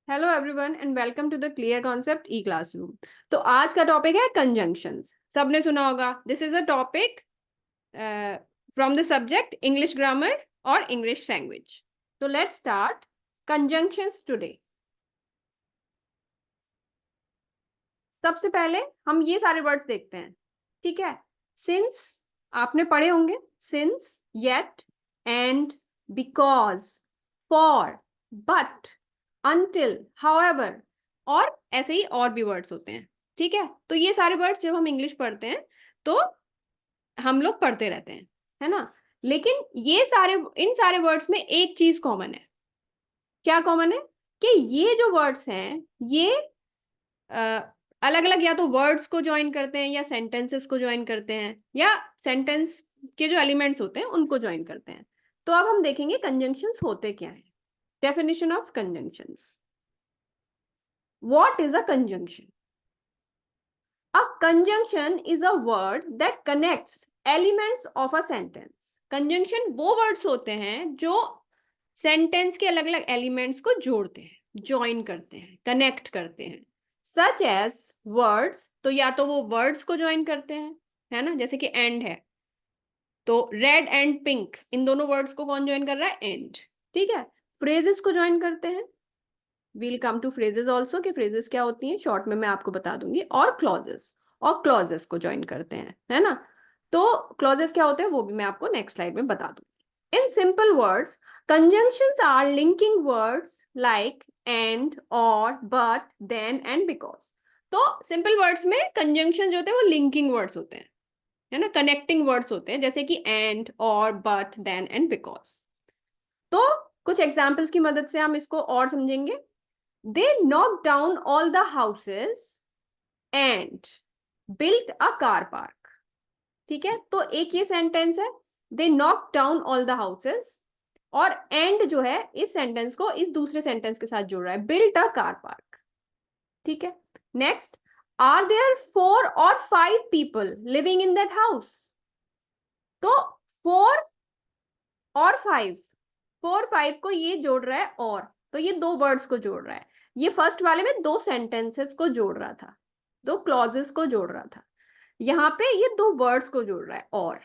Hello everyone and welcome to the clear concept e classroom. तो आज का topic है कंजंक्शंस। सबने सुना होगा, this is a topic from the subject English grammar और इंग्लिश लैंग्वेज। तो लेट्स स्टार्ट कंजंक्शंस टुडे। सबसे पहले हम ये सारे वर्ड्स देखते हैं, ठीक है। सिंस आपने पढ़े होंगे, since, yet, and, because, for, but, until, however, और ऐसे ही और भी वर्ड्स होते हैं, ठीक है। तो ये सारे वर्ड्स जब हम इंग्लिश पढ़ते हैं तो हम लोग पढ़ते रहते हैं, है ना। लेकिन इन सारे वर्ड्स में एक चीज कॉमन है। क्या कॉमन है? कि ये जो वर्ड्स हैं ये अलग अलग या तो वर्ड्स को ज्वाइन करते हैं या सेंटेंसेस को ज्वाइन करते हैं या सेंटेंस के जो एलिमेंट्स होते हैं उनको ज्वाइन करते हैं। तो अब हम देखेंगे कंजंक्शंस होते क्या है। Definition of conjunctions. What is a conjunction? A conjunction is a word that connects elements of a sentence. Conjunction वो words होते हैं जो sentence के अलग अलग elements को जोड़ते हैं, join करते हैं, connect करते हैं। Such as words, तो या तो वो words को join करते हैं, है ना, जैसे कि and है तो red and pink, इन दोनों words को कौन join कर रहा है? and, ठीक है। phrases को join करते हैं, we'll come to phrases also कि फ्रेजेस क्या होती हैं, शॉर्ट में मैं आपको बता दूंगी। और क्लॉजेस को ज्वाइन करते हैं, है ना। तो क्लॉजेस क्या होते हैं वो भी मैं आपको नेक्स्ट स्लाइड में बता दूंगी। In simple words, conjunctions are linking words like and, और, बट, देन एंड बिकॉज। तो सिंपल वर्ड्स में कंजंक्शन जो होते हैं वो लिंकिंग वर्ड्स होते हैं, है ना, कनेक्टिंग वर्ड्स होते हैं, जैसे कि एंड, और, बट, देन एंड बिकॉज। तो कुछ एग्जाम्पल्स की मदद से हम इसको और समझेंगे। They knocked down all the houses and built a car park. ठीक है, तो एक ये सेंटेंस है, they knocked down all the houses, और and जो है इस सेंटेंस को इस दूसरे सेंटेंस के साथ जोड़ रहा है, built a car park। ठीक है, next, are there 4 or 5 people living in that house? तो 4 और 5, 4-5 को ये जोड़ रहा है, और तो ये दो वर्ड्स को जोड़ रहा है। ये फर्स्ट वाले में दो सेंटेंसेस को जोड़ रहा था, दो क्लॉजेस को जोड़ रहा था, यहाँ पे ये दो वर्ड्स को जोड़ रहा है, और,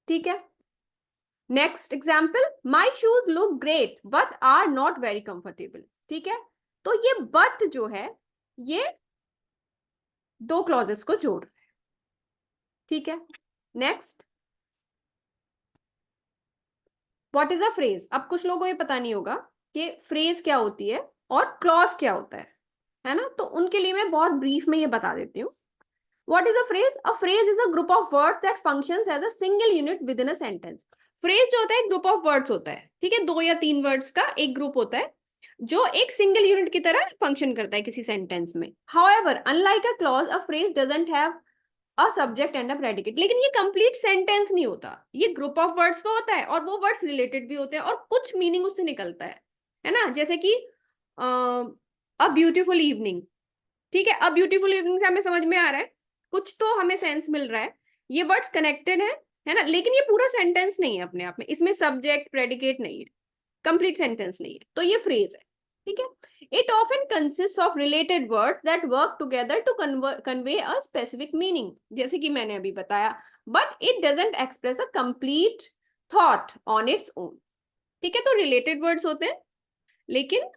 ठीक है। Next example, my shoes look great but are not very comfortable. ठीक है, तो ये बट जो है ये दो क्लॉजेस को जोड़ रहा है, ठीक है। Next, what is a phrase. अब कुछ लोगों को ये पता नहीं होगा कि फ्रेज क्या होती है और क्लॉज क्या होता है ना। तो उनके लिए मैं बहुत ब्रीफ में ये बता देती हूँ। What is a phrase? A phrase is a group of words that functions as a single unit within a sentence. Phrase जो होता है एक ग्रुप ऑफ वर्ड्स होता है, ठीक है, 2 या 3 वर्ड्स का एक ग्रुप होता है जो एक सिंगल यूनिट की तरह फंक्शन करता है किसी सेंटेंस में। However, unlike a clause, a phrase doesn't have a subject and a predicate. लेकिन ये कंप्लीट सेंटेंस नहीं होता, ये ग्रुप ऑफ वर्ड्स तो होता है और वो वर्ड्स रिलेटेड भी होते हैं और कुछ मीनिंग उससे निकलता है ना। जैसे कि अ ब्यूटीफुल इवनिंग, ठीक है, अब ब्यूटीफुल इवनिंग से हमें समझ में आ रहा है, कुछ तो हमें सेंस मिल रहा है, ये वर्ड्स कनेक्टेड है ना, लेकिन ये पूरा सेंटेंस नहीं है अपने आप में, इसमें सब्जेक्ट प्रेडिकेट नहीं है, कंप्लीट सेंटेंस नहीं है, तो ये फ्रेज है, ठीक है। It often consist of related words that work together to convey a specific meaning, जैसे कि मैंने अभी बताया, but it doesn't express a complete thought on its own. ठीक है, तो रिलेटेड वर्ड्स होते हैं लेकिन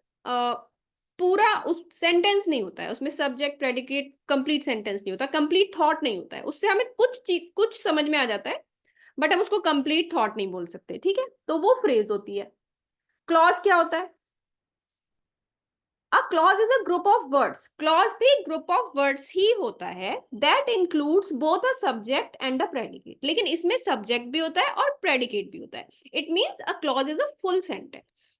पूरा उस सेंटेंस नहीं होता है, उसमें सब्जेक्ट प्रेडिकेट कंप्लीट सेंटेंस नहीं होता, कंप्लीट थॉट नहीं होता है, उससे हमें कुछ समझ में आ जाता है बट हम उसको कंप्लीट थॉट नहीं बोल सकते, ठीक है, तो वो फ्रेज होती है। क्लॉज क्या होता है? A clause is a group of words, clause भी ग्रुप ऑफ वर्ड्स ही होता है that includes both a subject and a predicate, लेकिन इसमें सब्जेक्ट भी होता है और प्रेडिकेट भी होता है। It means a clause is a full sentence,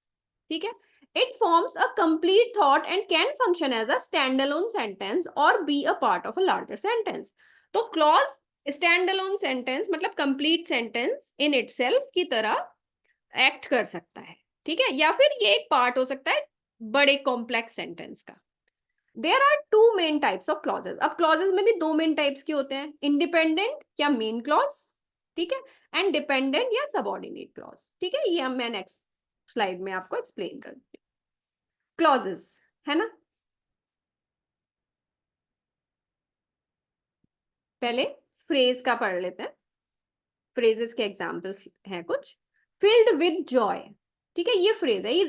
ठीक है। It forms a complete thought and can function as a standalone sentence or be a part of a larger sentence. तो clause standalone sentence मतलब complete sentence in itself की तरह act कर सकता है, ठीक है, या फिर ये एक part हो सकता है बड़े complex sentence का। There are two main types of clauses. अब clauses में भी दो main types के होते हैं, independent या main clause, ठीक है, and dependent या subordinate clause, ठीक है। ये मैं next slide में आपको explain कर दूंगी। क्लॉजेस, है ना। पहले फ्रेज का पढ़ लेते हैं, फ्रेजेस के एग्जाम्पल्स हैं कुछ। फिल्ड विद जॉय, ठीक है, ये फ्रेज है, ये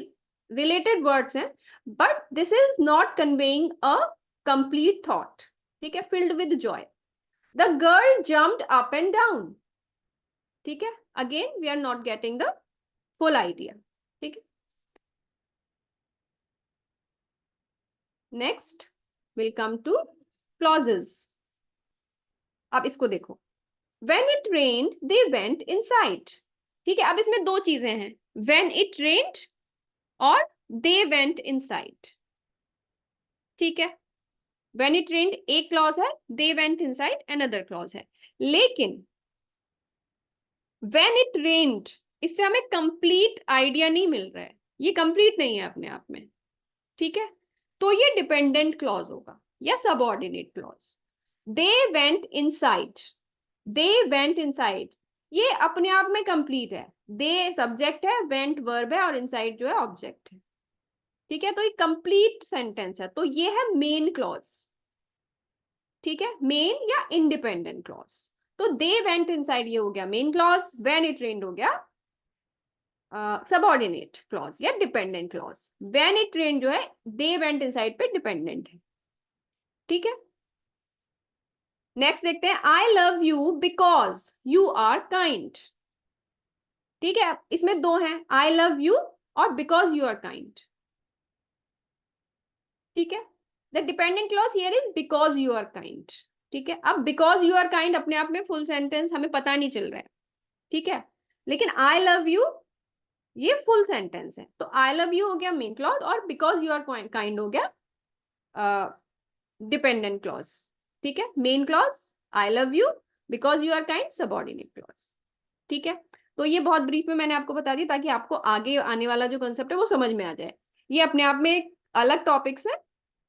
रिलेटेड वर्ड्स हैं, but this is not conveying a complete thought, ठीक है। Filled with joy, the girl jumped up and down, ठीक है, again we are not getting the full idea, ठीक है। Next will come to clauses. अब इसको देखो, when it rained they went inside, ठीक है। अब इसमें दो चीजें हैं, when it rained और they went inside, ठीक है। when it rained एक क्लॉज है, they went inside another clause है, लेकिन when it rained इससे हमें कंप्लीट आइडिया नहीं मिल रहा है, ये कंप्लीट नहीं है अपने आप में, ठीक है। तो ये डिपेंडेंट क्लॉज होगा या subordinate clause. they went inside, they went inside, ये अपने आप में कंप्लीट है, दे सब्जेक्ट है, वेंट वर्ब है और इनसाइड जो है ऑब्जेक्ट है, ठीक है। तो ये कंप्लीट सेंटेंस है, तो ये है मेन क्लॉज, ठीक है, मेन या इंडिपेंडेंट क्लॉज। तो दे वेंट इनसाइड ये हो गया main clause, when it rained हो गया सबऑर्डिनेट क्लॉज या dependent clause. When it rained जो है दे वेंट इनसाइड पे डिपेंडेंट है, ठीक है। नेक्स्ट देखते हैं, I love you because you are kind, ठीक है। इसमें दो हैं, आई लव यू और बिकॉज यू आर काइंड, ठीक है। The dependent clause here is because you are kind, ठीक है। अब बिकॉज यू आर काइंड अपने आप में फुल सेंटेंस हमें पता नहीं चल रहा है, ठीक है, लेकिन आई लव यू ये फुल सेंटेंस है, तो आई लव यू हो गया मेन क्लॉज और बिकॉज यू आर काइंड हो गया डिपेंडेंट क्लॉज, ठीक है। Main clause I love you, because you are kind subordinate clause, ठीक है। तो ये बहुत ब्रीफ में मैंने आपको बता दिया ताकि आपको आगे आने वाला जो कंसेप्ट है वो समझ में आ जाए। ये अपने आप में एक अलग टॉपिक्स है,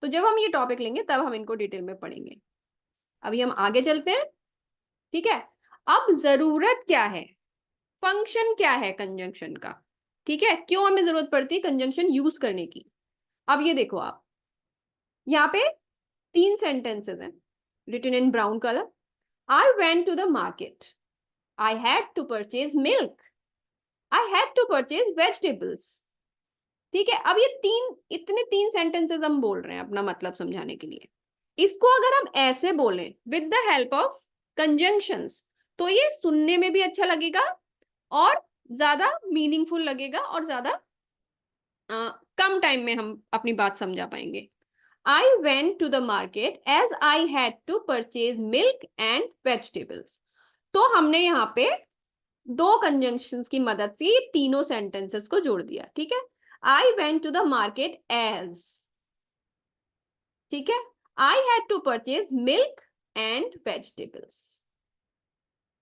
तो जब हम ये टॉपिक लेंगे तब हम इनको डिटेल में पढ़ेंगे। अभी हम आगे चलते हैं, ठीक है। अब जरूरत क्या है, फंक्शन क्या है कंजंक्शन का, ठीक है, क्यों हमें जरूरत पड़ती है कंजंक्शन यूज करने की। अब ये देखो आप, यहाँ पे तीन सेंटेंसेस हैं written in brown colour. I went to the market, I had to purchase milk, I had to purchase vegetables, ठीक है। अब ये इतने तीन सेंटेंसेस हम बोल रहे हैं अपना मतलब समझाने के लिए। इसको अगर हम ऐसे बोलें with the help of conjunctions तो ये सुनने में भी अच्छा लगेगा और ज्यादा मीनिंगफुल लगेगा और ज्यादा कम टाइम में हम अपनी बात समझा पाएंगे। I went to the market as I had to purchase milk and vegetables, तो हमने यहाँ पे दो कंजंक्शंस की मदद से ये तीनों सेंटेंसेस को जोड़ दिया, ठीक है। I went to the market as, ठीक है, I had to purchase milk and vegetables,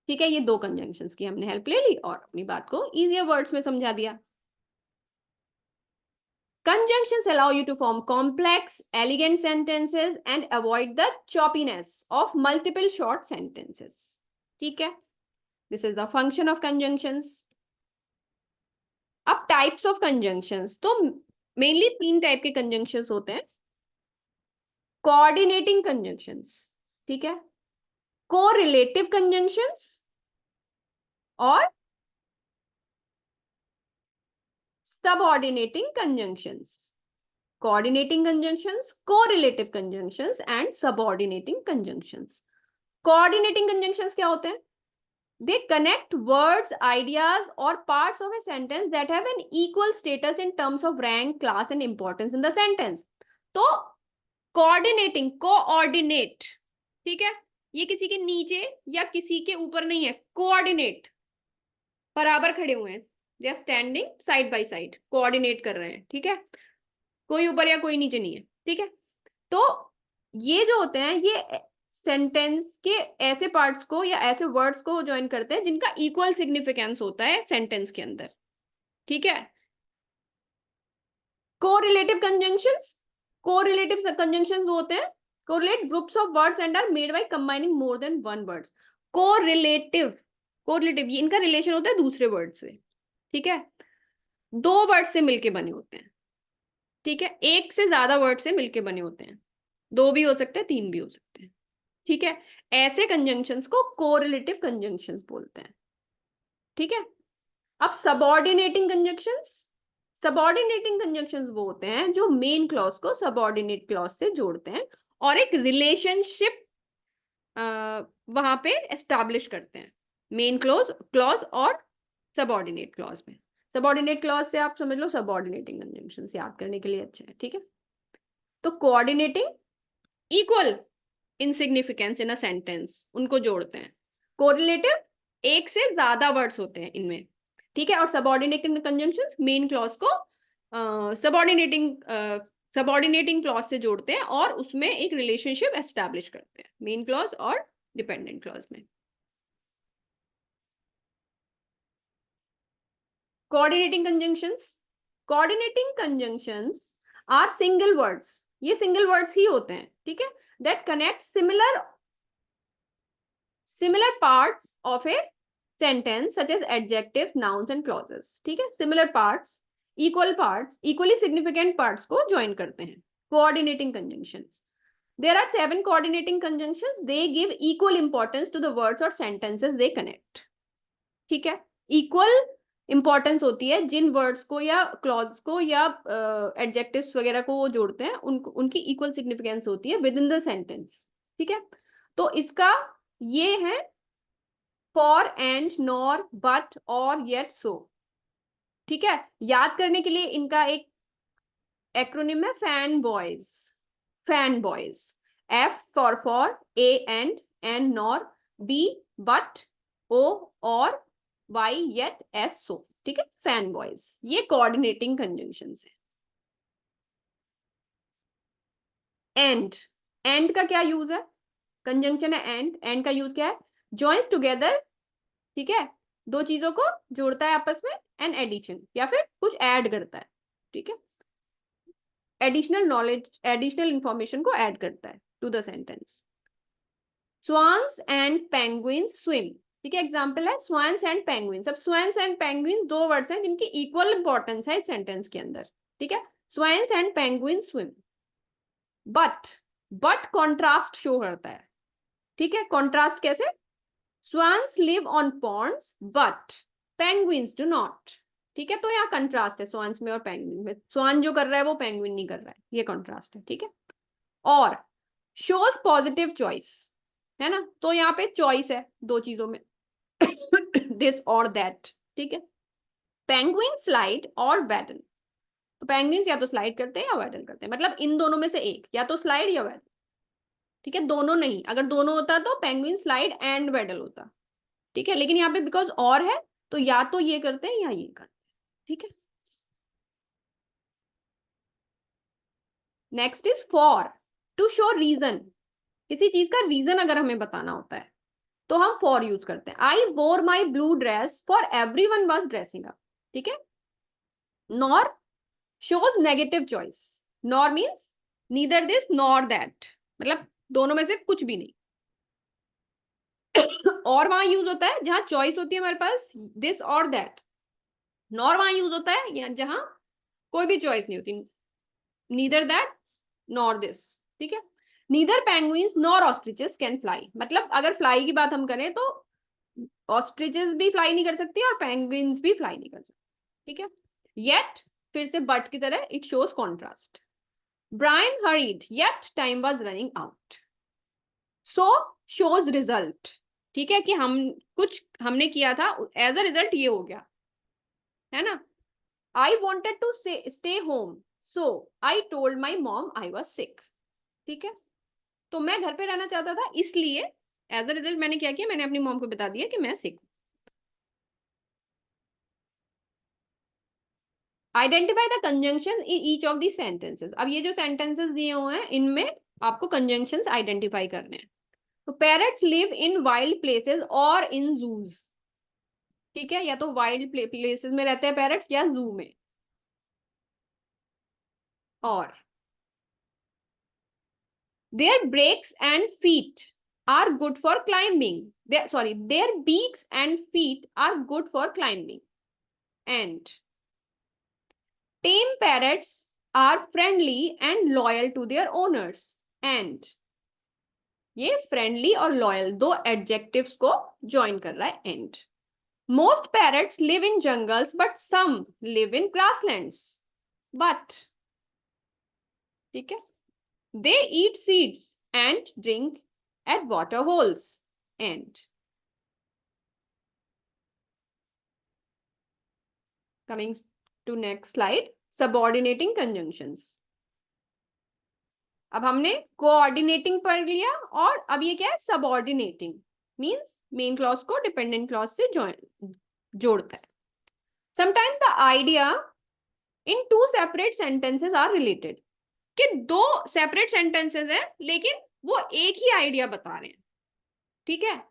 ठीक है। ये दो कंजंक्शंस की हमने हेल्प ले ली और अपनी बात को इजियर वर्ड्स में समझा दिया। Conjunctions allow you to form complex, elegant sentences and avoid the choppiness of multiple short sentences, ठीक है। This is the function of conjunctions. अब टाइप्स ऑफ कंजंक्शंस, तो मेनली तीन टाइप के कंजंक्शंस होते हैं। कोऑर्डिनेटिंग कंजंक्शंस, ठीक है, कोरिलेटिव कंजंक्शंस और subordinating conjunctions. Coordinating conjunctions, correlative conjunctions and subordinating conjunctions. Coordinating conjunctions क्या होते हैं? They connect words, ideas, or parts of a sentence that have an equal status in terms of rank, class, and importance in the sentence. तो coordinating, coordinate, ठीक है, ये किसी के नीचे या किसी के ऊपर नहीं है, coordinate, बराबर खड़े हुए हैं, they are standing side by side, coordinate कर रहे हैं, ठीक है, कोई ऊपर या कोई नीचे नहीं है, ठीक है। तो ये जो होते हैं ये सेंटेंस के ऐसे पार्ट्स को या ऐसे वर्ड्स को ज्वाइन करते हैं जिनका इक्वल सिग्निफिकेंस होता है सेंटेंस के अंदर, ठीक है। कोरिलेटिव कंजंक्शंस, कोरिलेटिव कंजंक्शंस वो होते हैं correlate groups of words and are made by combining more than one words. Correlative, correlative ये इनका रिलेशन होता है दूसरे वर्ड से, ठीक है, दो वर्ड से मिलके बने होते हैं, ठीक है, एक से ज्यादा वर्ड से मिलके बने होते हैं, दो भी हो सकते हैं, तीन भी हो सकते हैं। ठीक है, ऐसे कंजंक्शंस को कोरिलेटिव कंजंक्शंस बोलते हैं। ठीक है, अब सबऑर्डिनेटिंग कंजंक्शंस वो होते हैं जो मेन क्लॉज को सबऑर्डिनेट क्लॉज से जोड़ते हैं और एक रिलेशनशिप वहां पे एस्टैब्लिश करते हैं, मेन क्लॉज क्लॉज और सबऑर्डिनेट क्लॉज में। सबऑर्डिनेट क्लॉज से आप समझ लो सबऑर्डिनेटिंग कंजंक्शंस याद करने के लिए अच्छे हैं। ठीक है, तो coordinating, equal in significance in a sentence, उनको जोड़ते हैं। कोरिलेटिव, एक से ज्यादा वर्ड्स होते हैं इनमें। ठीक है, और सबऑर्डिनेटिंग कंजंक्शंस मेन क्लॉज को सबऑर्डिनेटिंग क्लॉज से जोड़ते हैं और उसमें एक रिलेशनशिप एस्टैब्लिश करते हैं, मेन क्लॉज और डिपेंडेंट क्लॉज में। Coordinating conjunctions are single words, ये सिंगल वर्ड्स ही होते हैं। ठीक है, that connect similar parts of a sentence such as adjectives, nouns and clauses. ठीक है, similar parts, equally significant parts को join करते हैं, coordinating conjunctions. There are 7 coordinating conjunctions. They give equal importance to the words or sentences they connect. ठीक है, equal importance होती है जिन words को या क्लॉज को या एडजेक्टिव्स वगैरह को वो जोड़ते हैं, उनकी इक्वल सिग्निफिकेंस होती है विद इन द सेंटेंस। ठीक है, तो इसका ये है फॉर, एंड, नॉर, बट, और, येट, सो। ठीक है, याद करने के लिए इनका एक एक्रोनिम है fan boys. F for, A and nor, B but, O or, Y yet, S so. ठीक है, फैन बॉयज, ये कोऑर्डिनेटिंग कंजंक्शंस है। एंड का क्या यूज है? कंजंक्शन है एंड का यूज क्या है? Joins together. ठीक है, दो चीजों को जोड़ता है आपस में, एंड एडिशन, या फिर कुछ ऐड करता है। ठीक है, एडिशनल नॉलेज, एडिशनल इंफॉर्मेशन को ऐड करता है to the sentence. Swans and penguins swim. ठीक है, एग्जांपल है स्वान्स एंड पेंगुइन्स। अब स्वान्स एंड पेंगुइन्स दो वर्ड्स हैं जिनकी इक्वल इंपॉर्टेंस है इस सेंटेंस के अंदर। ठीक है, swans and penguins swim. But contrast show करता है। ठीक है, कॉन्ट्रास्ट कैसे? Swans live on ponds, but penguins do not. ठीक है, तो यहाँ कंट्रास्ट है swans में और penguin में। swan जो कर रहा है वो penguin नहीं कर रहा है, ये कंट्रास्ट है। ठीक है, और shows positive choice, है ना, तो यहाँ पे चॉइस है दो चीजों में this और that। ठीक है, penguin slide और waddle, तो penguins या तो स्लाइड करते हैं या waddle करते हैं, मतलब इन दोनों में से एक, या तो स्लाइड या waddle। ठीक है, दोनों नहीं, अगर दोनों होता तो penguin slide and waddle होता। ठीक है, लेकिन यहाँ पे बिकॉज और है तो या तो ये करते हैं या ये करते हैं। ठीक है, next is for, to show reason. किसी चीज का रीजन अगर हमें बताना होता है तो हम फॉर यूज करते हैं। I wore my blue dress for everyone was dressing up. ठीक है, nor shows negative choice. Nor means neither this nor that, मतलब दोनों में से कुछ भी नहीं। और वहां यूज होता है जहां चॉइस होती है हमारे पास, दिस और दैट। नॉर वहां यूज होता है जहां कोई भी चॉइस नहीं होती, नीदर दैट नॉर दिस। ठीक है, neither penguins nor ostriches can fly, मतलब अगर फ्लाई की बात हम करें तो ऑस्ट्रिचेस भी फ्लाई नहीं कर सकती और पेंगुइन्स भी फ्लाई नहीं कर सकती। ठीक है, येट फिर से बट की तरह, it shows contrast. Brian hurried yet time was running out. So shows result. ठीक है, कि हमने किया था, एज अ रिजल्ट ये हो गया, है ना। I wanted to stay home, so I told my mom I was sick. ठीक है, तो मैं घर पे रहना चाहता था, इसलिए एज अ रिजल्ट मैंने क्या किया, मैंने अपनी मॉम को बता दिया कि मैं सिक हूं। Identify the conjunction in each of the sentences. अब ये जो सेंटेंसेस दिए हुए हैं इनमें आपको कंजंक्शंस आइडेंटिफाई करने हैं। तो पैरट्स लिव इन वाइल्ड प्लेसेस और इन जूज। ठीक है, या तो वाइल्ड प्लेसेस में रहते हैं पैरट्स या जू में। और their breaks and feet are good for climbing. Their beaks and feet are good for climbing. And tame parrots are friendly and loyal to their owners. And ये फ्रेंडली और loyal दो एडजेक्टिव्स को join कर रहा है and. Most parrots live in jungles but some live in grasslands. But, ठीक है, they eat seeds and drink at water holes. And coming to next slide, subordinating conjunctions. अब हमने कोऑर्डिनेटिंग पढ़ लिया और अब ये क्या है, सबऑर्डिनेटिंग। मींस मेन क्लॉज को डिपेंडेंट क्लॉज से जोड़ता है। Sometimes the idea in two separate sentences are related, कि दो सेपरेट सेंटेंसेस हैं लेकिन वो एक ही आइडिया बता रहे हैं। ठीक है,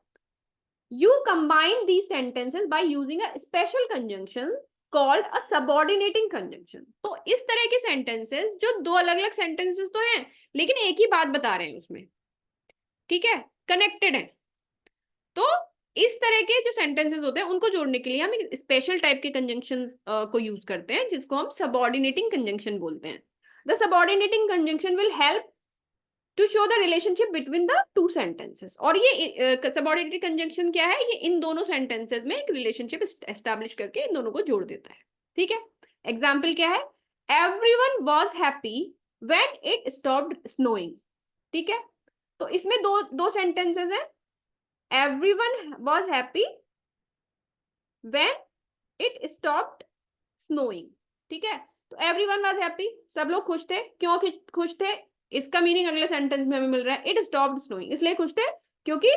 you combine these sentences by using a special conjunction called a subordinating conjunction. तो इस तरह के सेंटेंसेस जो दो अलग अलग सेंटेंसेस तो हैं लेकिन एक ही बात बता रहे हैं उसमें, ठीक है, कनेक्टेड है, तो इस तरह के जो सेंटेंसेस होते हैं उनको जोड़ने के लिए हम एक स्पेशल टाइप के कंजंक्शन को यूज करते हैं जिसको हम सबऑर्डिनेटिंग कंजंक्शन बोलते हैं। The subordinating conjunction will help to show the relationship between the two sentences. और ये सबऑर्डिनेटिंग कंजंक्शन क्या है, ये इन दोनों सेंटेंसेस में एक रिलेशनशिप एस्टैब्लिश करके इन दोनों को जोड़ देता है। ठीक है, एग्जाम्पल क्या है, everyone was happy when it stopped snowing. ठीक है, तो इसमें दो दो सेंटेंसेस हैं, everyone was happy when it stopped snowing. ठीक है, तो एवरीवन वाज हैप्पी, सब लोग खुश थे। क्यों खुश थे, इसका मीनिंग अगले सेंटेंस में हमें मिल रहा है, इट स्टॉप्ड स्नोइंग, इसलिए खुश थे क्योंकि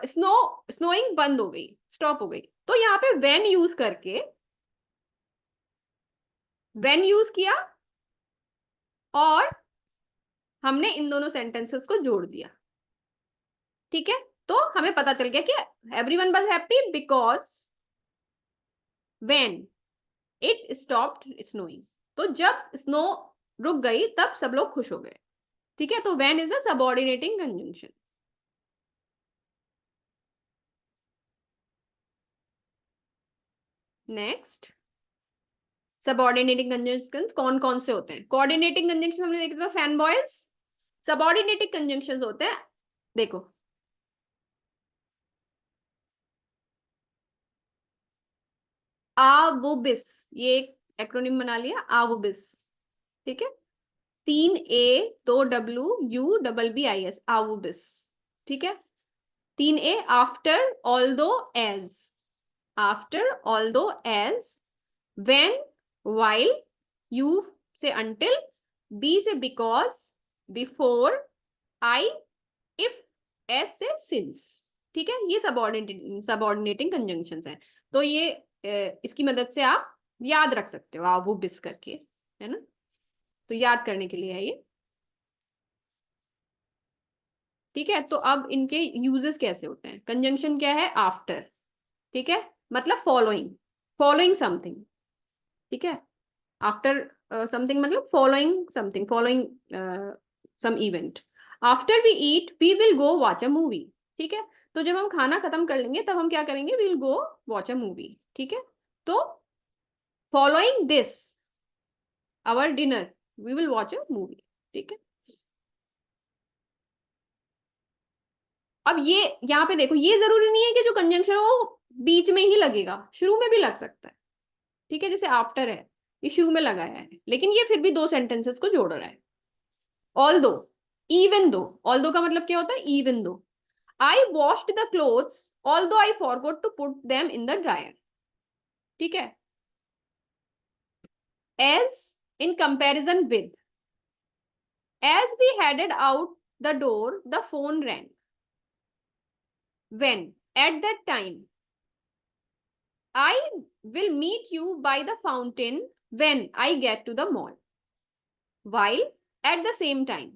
स्नोइंग बंद हो गई, स्टॉप हो गई। तो यहाँ पे व्हेन यूज करके, व्हेन यूज किया और हमने इन दोनों सेंटेंसेस को जोड़ दिया। ठीक है, तो हमें पता चल गया कि everyone was happy because when it stopped snowing, तो जब स्नो रुक गई तब सब लोग खुश हो गए। ठीक है, तो when is the subordinating conjunction. Next, subordinating conjunctions कौन कौन से होते हैं। कोऑर्डिनेटिंग कंजंक्शन हमने देखा था फैन बॉयज। सबऑर्डिनेटिंग कंजंक्शंस होते हैं, देखो, आवुबिस, ये एक एक्रोनिम बना लिया, आवुबिस। ठीक है, 3 A 2 W U BBIS, आवुबिस। ठीक है, 3 A, after although as, after although as, when, while, U से अंटिल, बी से because, before, I, if, S से सिंस। ठीक है, ये सबऑर्डिनेटिंग कंजंक्शंस हैं। तो ये इसकी मदद से आप याद रख सकते हो, आप वो बिस करके, है ना, तो याद करने के लिए है ये। ठीक है, तो अब इनके यूजेस कैसे होते हैं। कंजंक्शन क्या है, आफ्टर, ठीक है, मतलब फॉलोइंग, फॉलोइंग समथिंग। ठीक है, आफ्टर समथिंग मतलब following something, following some event. After we eat we will go watch a movie. ठीक है, तो जब हम खाना खत्म कर लेंगे तब हम क्या करेंगे, we will go watch a movie. ठीक है, तो following this our dinner we will watch a movie. ठीक है, अब ये यहाँ पे देखो, ये जरूरी नहीं है कि जो कंजंक्शन हो वो बीच में ही लगेगा, शुरू में भी लग सकता है। ठीक है, जैसे आफ्टर है, ये शुरू में लगाया है लेकिन ये फिर भी दो सेंटेंसेस को जोड़ रहा है। ऑल दो, इवन दो, ऑल दो का मतलब क्या होता है, even though. I washed the clothes although I forgot to put them in the dryer. ठीक है, as, in comparison with, as we headed out the door the phone rang, when, at that time, I will meet you by the fountain when I get to the mall, while, at the same time,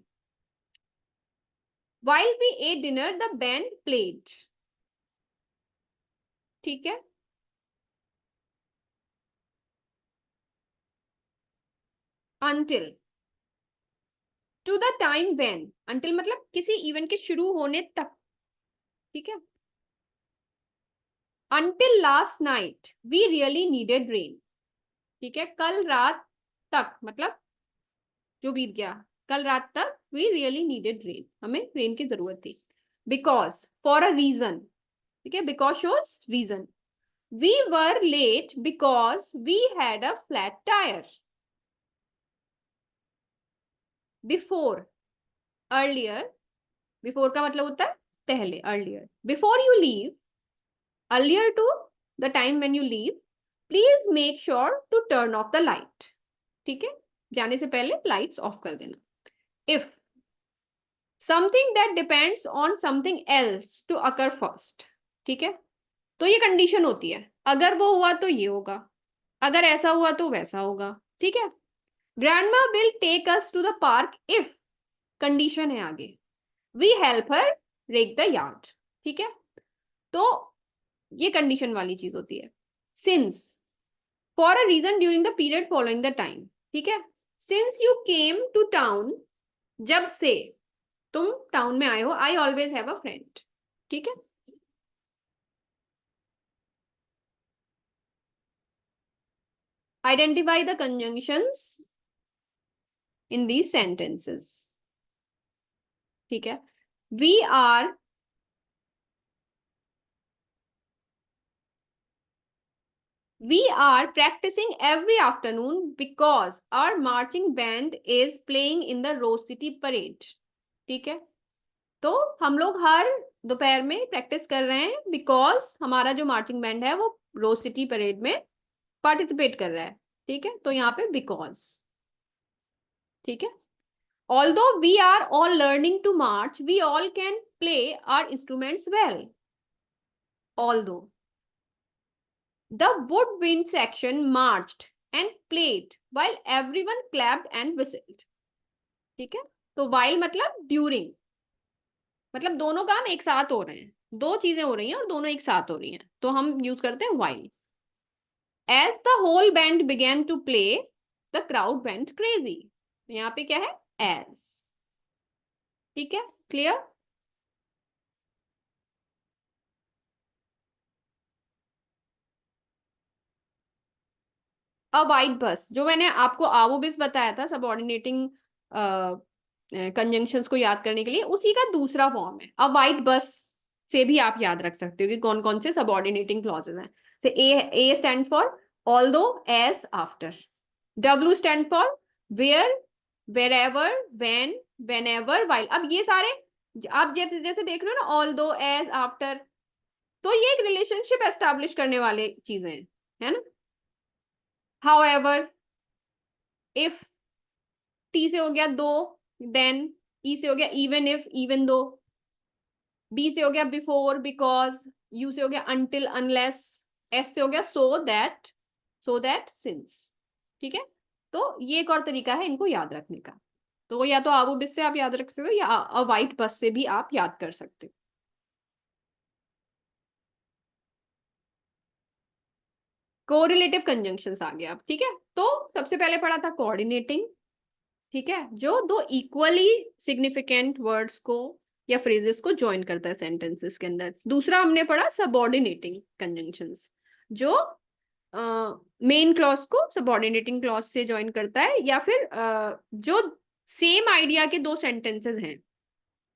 while we ate dinner the band played। ठीक है, until, to the time when, until मतलब किसी event के शुरू होने तक। ठीक है, until last night we really needed rain। ठीक है, कल रात तक मतलब जो बीत गया, कल रात तक वी रियली नीडेड रेन, हमें रेन की जरूरत थी। बिकॉज, फॉर अ रीजन, ठीक है, because shows reason. We were late because we had a flat tyre. Before, earlier, before का मतलब होता है पहले, earlier. Before you leave, earlier to the time when you leave, please make sure to turn off the light. ठीक है, जाने से पहले लाइट्स ऑफ कर देना। If something that depends on something else to occur first, ठीक है, तो ये कंडीशन होती है, अगर वो हुआ तो ये होगा, अगर ऐसा हुआ तो वैसा होगा। ठीक है, grandma will take us to the park if, condition है आगे, we help her rake the yard. ठीक है, तो ये कंडीशन वाली चीज होती है। Since, for a reason during the period following the time. ठीक है, since you came to town, जब से तुम टाउन में आए हो, I always have a friend. ठीक है, identify the conjunctions in these sentences. ठीक है, we are, we are practicing every afternoon because our marching band is playing in the Rose City parade। ठीक है, तो हम लोग हर दोपहर में प्रैक्टिस कर रहे हैं बिकॉज हमारा जो मार्चिंग बैंड है वो रोज सिटी परेड में पार्टिसिपेट कर रहा है। ठीक है, तो यहाँ पे बिकॉज। ठीक है, although we are all learning to march, we all can play our instruments well. Although the woodwind section marched and played while everyone clapped and whistled। ठीक है, तो while मतलब during, मतलब दोनों काम एक साथ हो रहे हैं, दो चीजें हो रही हैं और दोनों एक साथ हो रही हैं, तो हम यूज करते हैं while। as the whole band began to play, the crowd went crazy। यहाँ पे क्या है, as। ठीक है, क्लियर। अ वाइट बस, जो मैंने आपको आवोबिस बताया था सबऑर्डिनेटिंग कंजंक्शंस को याद करने के लिए, उसी का दूसरा फॉर्म है। अ वाइट बस से भी आप याद रख सकते हो कि कौन कौन से सबऑर्डिनेटिंग क्लॉजेज हैं। से A stand for although, as, after. W stand for where, wherever, when, whenever, while. अब ये सारे आप जैसे जैसे देख रहे हो ना, ऑल्दो, एज, आफ्टर, तो ये एक रिलेशनशिप एस्टैब्लिश करने वाले चीजें हैं, है ना। हाउएवर, इफ, टी से हो गया दो, देन, ई से हो गया even if, even though, B से हो गया बिफोर, बिकॉज, यू से हो गया अनटिल, अनलेस, एस से हो गया so that, so that, since. ठीक है, तो ये एक और तरीका है इनको याद रखने का। तो या तो आबू बिस से आप याद रख सकते हो या अ वाइट बस से भी आप याद कर सकते हो। कोरिलेटिव कंजंक्शंस आ गया अब। ठीक है, तो सबसे पहले पढ़ा था कोऑर्डिनेटिंग। ठीक है, जो दो इक्वली सिग्निफिकेंट वर्ड्स को या फ्रेजेस को ज्वाइन करता है सेंटेंसेस के अंदर। दूसरा हमने पढ़ा सबऑर्डिनेटिंग कंजंक्शंस, जो मेन क्लॉज को सबऑर्डिनेटिंग क्लॉज से ज्वाइन करता है, या फिर जो सेम आइडिया के दो सेंटेंसेस हैं।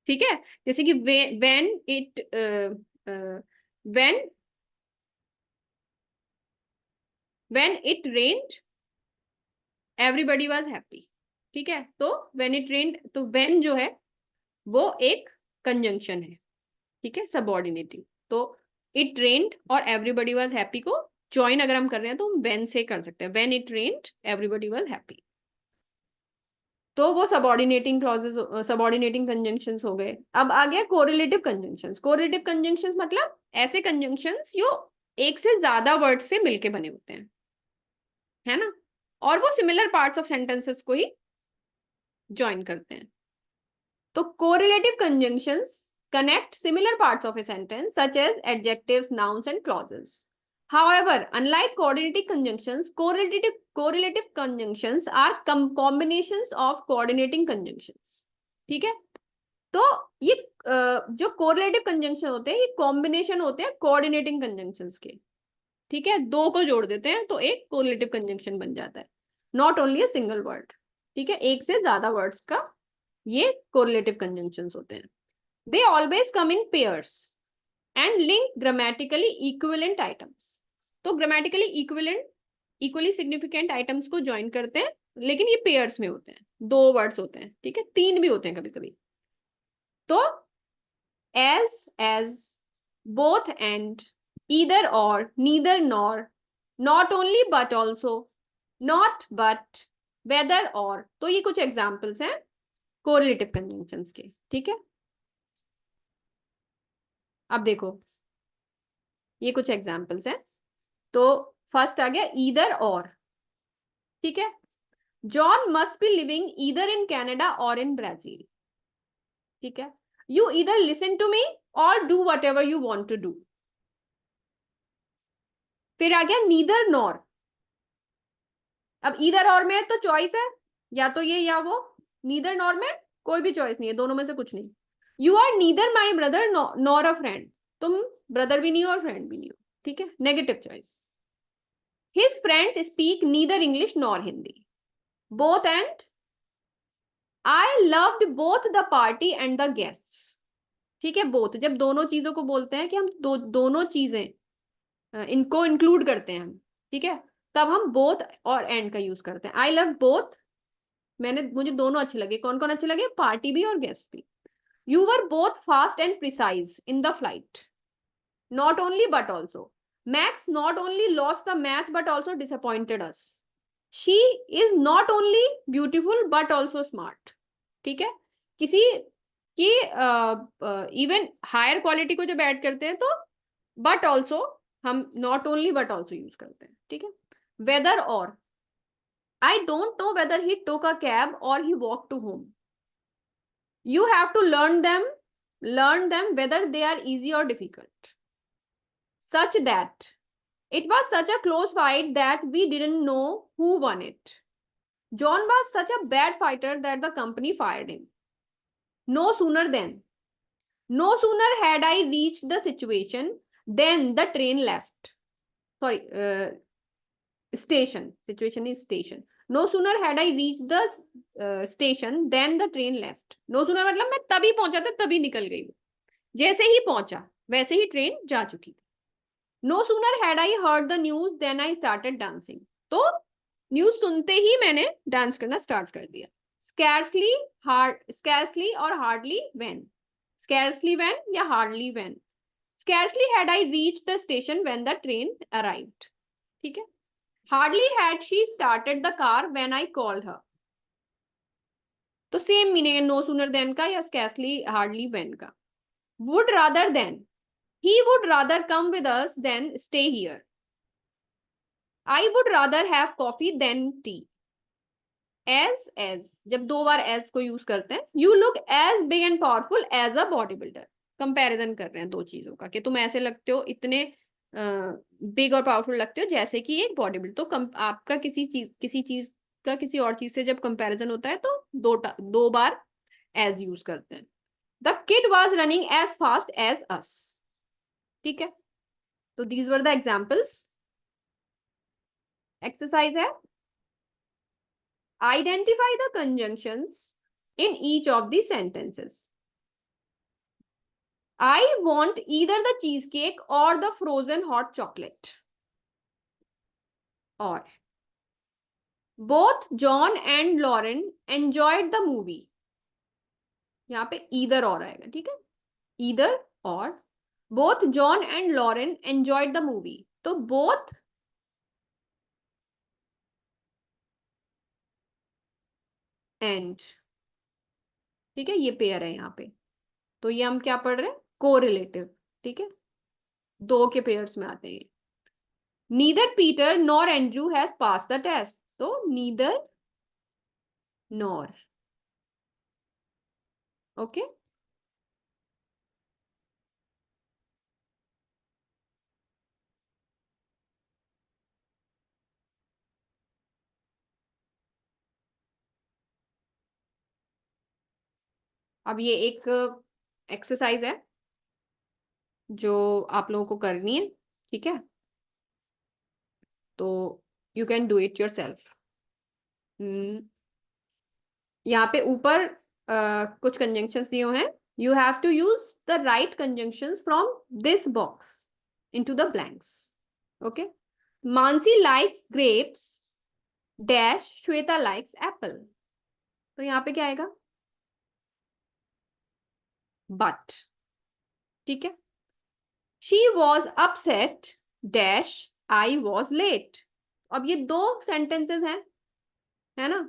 ठीक है, जैसे कि when it, when when it rained everybody was happy. ठीक है, तो व्हेन इट रेन्ड, तो व्हेन जो है वो एक कंजंक्शन है। ठीक है, सबऑर्डिनेटिंग। तो इट रेन्ड और एवरीबडी वाज हैप्पी को ज्वाइन अगर हम कर रहे हैं तो हम व्हेन से कर सकते हैं, when it rained everybody was happy. तो वो सबऑर्डिनेटिंग क्लॉजेस, सबऑर्डिनेटिंग कंजंक्शंस हो गए। अब आ गया कोरिलेटिव कंजंक्शंस। कोरिलेटिव कंजंक्शंस मतलब ऐसे कंजंक्शंस जो एक से ज्यादा वर्ड से मिलके बने होते हैं, है ना, और वो सिमिलर पार्ट्स ऑफ सेंटेंसेस को ही ज्वाइन करते हैं। तो correlative conjunctions connect similar parts of a sentence such as adjectives, nouns and clauses. However, unlike coordinating conjunctions, correlative conjunctions are combinations of coordinating conjunctions। ठीक है, तो ये जो correlative conjunction होते हैं ये combination होते हैं coordinating conjunctions के। ठीक है, दो को जोड़ देते हैं तो एक correlative conjunction बन जाता है, not only a single word। ठीक है, एक से ज्यादा वर्ड्स का ये कोरिलेटिव कंजंक्शंस होते हैं. They always come in pairs and link grammatically equivalent items. तो grammatically equivalent equally significant items को ज्वाइन करते हैं, लेकिन ये पेयर्स में होते हैं, दो वर्ड्स होते हैं. ठीक है, तीन भी होते हैं कभी कभी. तो as, both and, either or, neither nor, not only but also, not but, whether or. तो ये कुछ एग्जाम्पल्स हैं कोरिलेटिव कंजंक्शंस के. ठीक है, अब देखो ये कुछ एग्जाम्पल्स हैं. तो फर्स्ट आ गया ईदर और. ठीक है, John must be living either in Canada or in Brazil. ठीक है, you either listen to me or do whatever you want to do. फिर आ गया नीदर नॉर. अब ईदर और में तो चॉइस है, या तो ये या वो. नीदर नॉर में कोई भी चॉइस नहीं है, दोनों में से कुछ नहीं. You are neither my brother nor a friend. तुम ब्रदर भी नहीं हो और फ्रेंड भी नहीं हो. ठीक है, negative choice. His friends speak neither English nor Hindi. Both and, I loved both the party and the guests. ठीक है, बोथ जब दोनों चीजों को बोलते हैं कि हम दोनों चीजें इनको इंक्लूड करते हैं हम. ठीक है, तब हम बोथ और एंड का यूज करते हैं. आई लव बोथ, मुझे दोनों अच्छे लगे. कौन कौन अच्छे लगे? पार्टी भी और गेस्ट भी. You were both fast and precise in the flight. Not only but also. Max not only lost the match but also disappointed us. She is not only beautiful but also smart. ठीक है, किसी की even higher quality को जब add करते हैं तो but also हम not only but also use करते हैं. ठीक है, वेदर और. I don't know whether he took a cab or he walked to home. You have to learn them whether they are easy or difficult. Such that it was such a close fight that we didn't know who won it. John was such a bad fighter that the company fired him. No sooner had I reached the situation than the train left. Sorry, station. Situation is station. No sooner had I reached the station than the train left. No sooner मतलब मैं तभी पहुंचा था, तभी निकल गई वो. जैसे ही पहुंचा वैसे ही ट्रेन जा चुकी थी. No sooner had I heard the news than I started dancing. तो न्यूज सुनते ही मैंने डांस करना स्टार्ट कर दिया. Scarcely और hardly when. Scarcely when या hardly when. Scarcely had I reached the station when the train arrived. ठीक है, hardly had she started the car when I called her. तो सेम मीनिंग है no sooner than का या scarcely hardly when का. Would rather than. He would rather come with us than stay here. I would rather have coffee than tea. As जब दो बार as को use करते हैं. You look as big and powerful as a body builder. Comparison कर रहे हैं दो चीजों का कि तुम ऐसे लगते हो, इतने बिग और पावरफुल लगते हो जैसे कि एक बॉडी बिल्डर. तो आपका किसी चीज का किसी और चीज से जब कंपैरिजन होता है तो दो बार एज यूज करते हैं. The kid was running as fast as us. ठीक है, तो these were the examples. Exercise है, identify the conjunctions in each of the sentences. I want either the cheesecake or the frozen hot chocolate. Or both John and Lauren enjoyed the movie. यहाँ पे either और आएगा. ठीक है, either or. Both John and Lauren enjoyed the movie. तो both and. ठीक है, ये पेयर है यहाँ पे. तो ये हम क्या पढ़ रहे हैं? कोरिलेटिव. ठीक है, दो के पेयर्स में आते हैं. Neither Peter nor Andrew has passed the test. तो neither nor. ओके, अब ये एक एक्सरसाइज है जो आप लोगों को करनी है. ठीक है, तो you can do it your self. यहाँ पे ऊपर कुछ कंजंक्शंस दिए हुए हैं. You have to use the right conjunctions from this box into the blanks. Okay. Mansi likes grapes dash Shweta likes apple. तो यहाँ पे क्या आएगा? But. ठीक है. She was upset dash I was late. अब ये दो सेंटेंसेस हैं, है ना?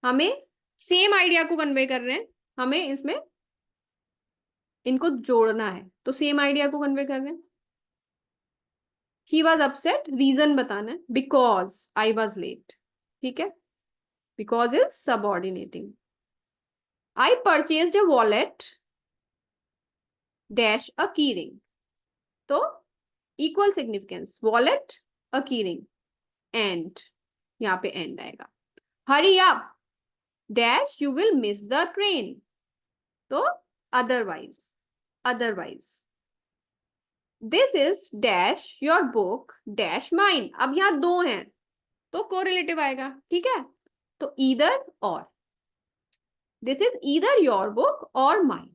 हमें सेम आइडिया को कन्वे कर रहे हैं, हमें इसमें इनको जोड़ना है. तो सेम आइडिया को कन्वे कर रहे हैं. She was upset, रीजन बताना है. Because I was late. ठीक है. Because is subordinating. I purchased a wallet dash a keyring. तो equal significance. Wallet, a keyring. And यहाँ पे end आएगा. Hurry up dash you will miss the train. तो otherwise. This is dash your book dash mine. अब यहाँ दो हैं तो correlative आएगा. ठीक है. तो either or. This is either your book or mine.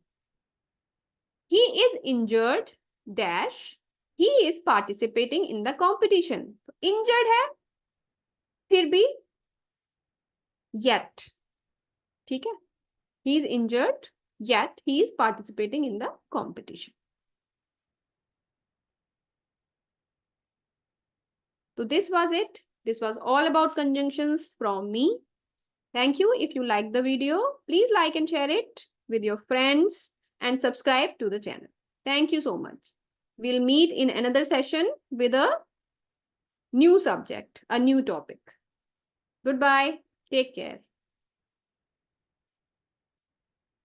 He is injured dash he is participating in the competition. Injured है फिर भी yet. ठीक है. He is injured yet he is participating in the competition. So this was it. This was all about conjunctions from me. Thank you. If you liked the video, please like and share it with your friends and subscribe to the channel. Thank you so much. We'll meet in another session with a new subject, a new topic. Goodbye. Take care.